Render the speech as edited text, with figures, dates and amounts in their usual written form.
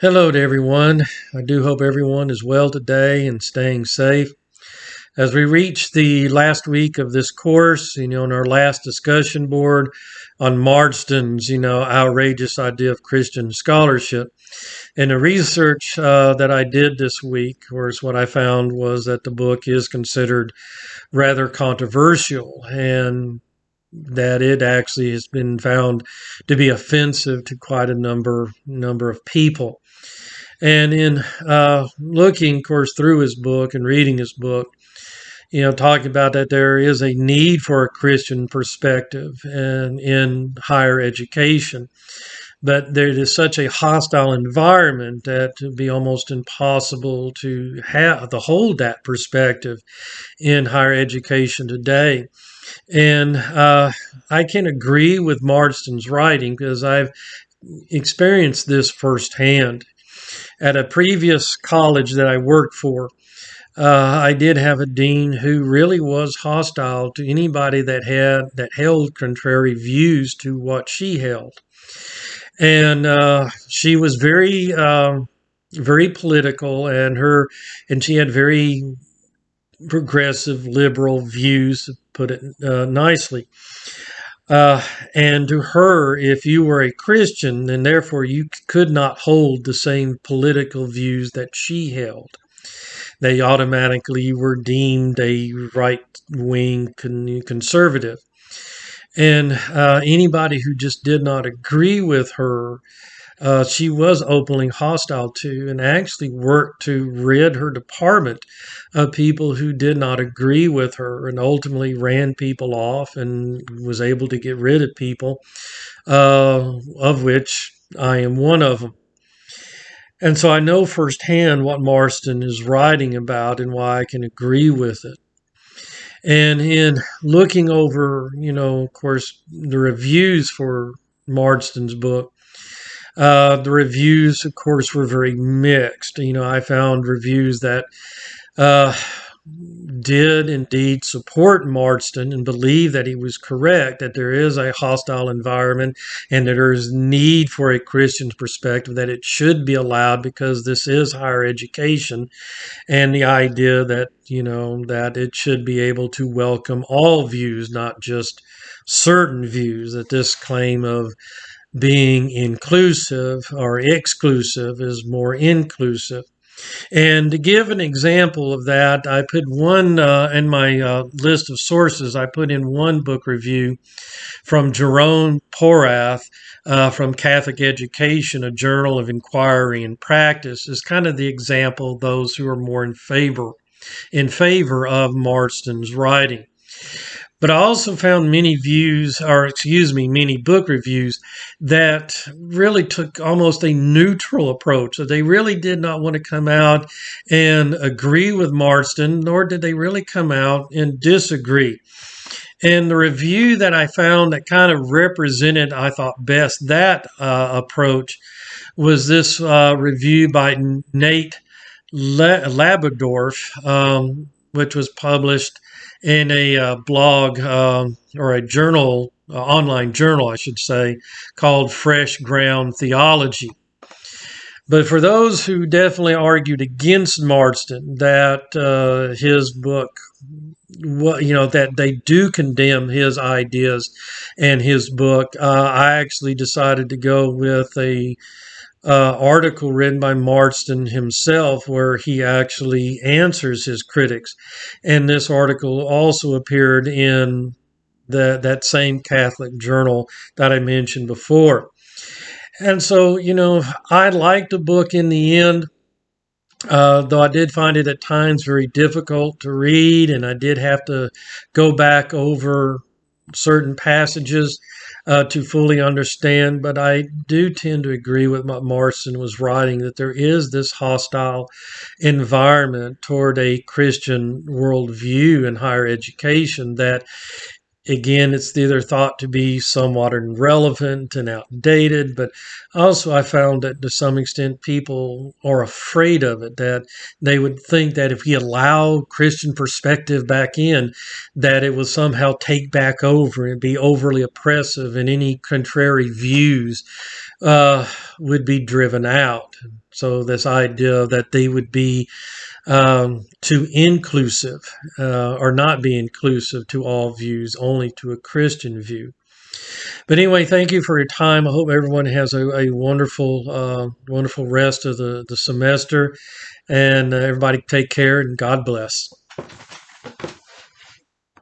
Hello to everyone. I do hope everyone is well today and staying safe. As we reach the last week of this course, in our last discussion board on Marston's, outrageous idea of Christian scholarship. And the research that I did this week, of course, what I found was that the book is considered rather controversial and that it actually has been found to be offensive to quite a number of people. And in looking, of course, through his book and reading his book, talking about that there is a need for a Christian perspective and in higher education, but there is such a hostile environment that it would be almost impossible to hold that perspective in higher education today. And I can agree with Marston's writing because I've experienced this firsthand at a previous college that I worked for. I did have a dean who really was hostile to anybody that held contrary views to what she held, and she was very political, and she had very progressive liberal views, to put it nicely. And to her, if you were a Christian, then therefore you could not hold the same political views that she held. They automatically were deemed a right wing conservative. And anybody who just did not agree with her, she was openly hostile to, and actually worked to rid her department of people who did not agree with her, and ultimately ran people off and was able to get rid of people, of which I am one of them. And so I know firsthand what Marston is writing about and why I can agree with it. And in looking over, of course, the reviews for Marston's book, the reviews, of course, were very mixed. I found reviews that uh, did indeed support Marston and believe that he was correct, that there is a hostile environment and that there is need for a Christian perspective, that it should be allowed because this is higher education, and the idea that, that it should be able to welcome all views, not just certain views, that this claim of being inclusive or exclusive is more inclusive. And to give an example of that, I put one in my list of sources. I put in one book review from Jerome Porath from Catholic Education, a journal of inquiry and practice, is kind of the example of those who are more in favor of Marston's writing. But I also found many book reviews that really took almost a neutral approach. That they really did not want to come out and agree with Marston, nor did they really come out and disagree. And the review that I found that kind of represented, I thought, best that approach was this review by Nate Labradorf, which was published in a blog or a journal, online journal, I should say, called Fresh Ground Theology. But for those who definitely argued against Marston, that his book, that they do condemn his ideas and his book, I actually decided to go with a article written by Marston himself, where he actually answers his critics. And this article also appeared in that same Catholic journal that I mentioned before. And so, I liked the book in the end, though I did find it at times very difficult to read, and I did have to go back over certain passages to fully understand. But I do tend to agree with what Marston was writing, that there is this hostile environment toward a Christian worldview in higher education that again, it's either thought to be somewhat irrelevant and outdated, but also I found that to some extent people are afraid of it, that they would think that if we allow Christian perspective back in, that it will somehow take back over and be overly oppressive, and any contrary views would be driven out. So this idea that they would be too inclusive or not be inclusive to all views, only to a Christian view. But anyway, thank you for your time. I hope everyone has a wonderful, wonderful rest of the semester. And everybody take care and God bless.